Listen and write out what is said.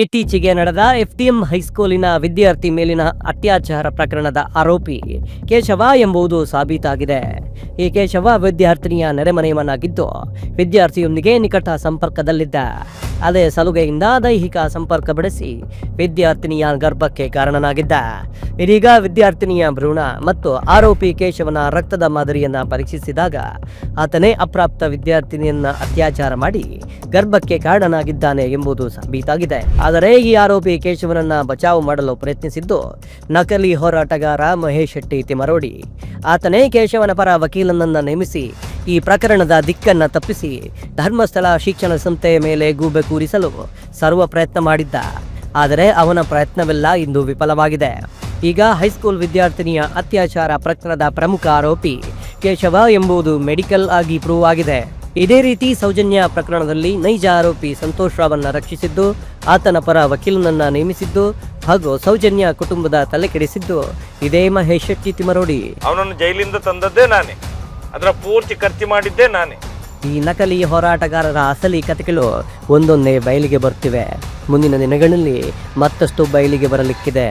ಇತ್ತೀಚೆಗೆ ನಡೆದ ಎಫ್ಡಿಎಂ ಹೈಸ್ಕೂಲಿನ ವಿದ್ಯಾರ್ಥಿ ಮೇಲಿನ ಅತ್ಯಾಚಾರ ಪ್ರಕರಣದ ಆರೋಪಿ ಕೇಶವ ಎಂಬುದು ಸಾಬೀತಾಗಿದೆ. ಈ ಕೇಶವ ವಿದ್ಯಾರ್ಥಿನಿಯ ನೆರೆಮನೆಯವನಾಗಿದ್ದು ವಿದ್ಯಾರ್ಥಿಯೊಂದಿಗೆ ನಿಕಟ ಸಂಪರ್ಕದಲ್ಲಿದ್ದ. ಅದೇ ಸಲುಗೆಯಿಂದ ದೈಹಿಕ ಸಂಪರ್ಕ ಬೆಳೆಸಿ ವಿದ್ಯಾರ್ಥಿನಿಯ ಗರ್ಭಕ್ಕೆ ಕಾರಣನಾಗಿದ್ದ. ಇದೀಗ ವಿದ್ಯಾರ್ಥಿನಿಯ ಭ್ರೂಣ ಮತ್ತು ಆರೋಪಿ ಕೇಶವನ ರಕ್ತದ ಮಾದರಿಯನ್ನ ಪರೀಕ್ಷಿಸಿದಾಗ ಆತನೇ ಅಪ್ರಾಪ್ತ ವಿದ್ಯಾರ್ಥಿನಿಯನ್ನ ಅತ್ಯಾಚಾರ ಮಾಡಿ ಗರ್ಭಕ್ಕೆ ಕಾರಣನಾಗಿದ್ದಾನೆ ಎಂಬುದು ಸಾಬೀತಾಗಿದೆ. ಆದರೆ ಈ ಆರೋಪಿ ಕೇಶವನನ್ನ ಬಚಾವು ಮಾಡಲು ಪ್ರಯತ್ನಿಸಿದ್ದು ನಕಲಿ ಹೋರಾಟಗಾರ ಮಹೇಶ್ ಶೆಟ್ಟಿ ತಿಮರೋಡಿ. ಆತನೇ ಕೇಶವನ ಪರ ವಕೀಲನನ್ನ ನೇಮಿಸಿ ಈ ಪ್ರಕರಣದ ದಿಕ್ಕನ್ನು ತಪ್ಪಿಸಿ ಧರ್ಮಸ್ಥಳ ಶಿಕ್ಷಣ ಸಂಸ್ಥೆಯ ಮೇಲೆ ಗೂಬೆ ಕೂರಿಸಲು ಸರ್ವ ಪ್ರಯತ್ನ ಮಾಡಿದ್ದ. ಆದರೆ ಅವನ ಪ್ರಯತ್ನವೆಲ್ಲ ಇಂದು ವಿಫಲವಾಗಿದೆ. ಈಗ ಹೈಸ್ಕೂಲ್ ವಿದ್ಯಾರ್ಥಿನಿಯ ಅತ್ಯಾಚಾರ ಪ್ರಕರಣದ ಪ್ರಮುಖ ಆರೋಪಿ ಕೇಶವ ಎಂಬುದು ಮೆಡಿಕಲ್ ಆಗಿ ಪ್ರೂವ್ ಆಗಿದೆ. ಇದೇ ರೀತಿ ಸೌಜನ್ಯ ಪ್ರಕರಣದಲ್ಲಿ ನೈಜ ಆರೋಪಿ ಸಂತೋಷ್ ರಾವನ್ನ ರಕ್ಷಿಸಿದ್ದು, ಆತನ ಪರ ವಕೀಲನನ್ನ ನೇಮಿಸಿದ್ದು ಹಾಗೂ ಸೌಜನ್ಯ ಕುಟುಂಬದ ತಲೆ ಕೆಡಿಸಿದ್ದು ಇದೇ ಮಹೇಶ್ ಶೆಟ್ಟಿ ತಿಮರೋಡಿ. ಅವನನ್ನು ಜೈಲಿಂದ ತಂದದ್ದೇ ನಾನೇ, ಅದರ ಪೂರ್ತಿ ಖರ್ಚು ಮಾಡಿದ್ದೇ ನಾನೇ. ಈ ನಕಲಿ ಹೋರಾಟಗಾರರ ಅಸಲಿ ಕಥೆಗಳು ಒಂದೊಂದೇ ಬಯಲಿಗೆ ಬರ್ತಿವೆ. ಮುಂದಿನ ದಿನಗಳಲ್ಲಿ ಮತ್ತಷ್ಟು ಬಯಲಿಗೆ ಬರಲಿಕ್ಕಿದೆ.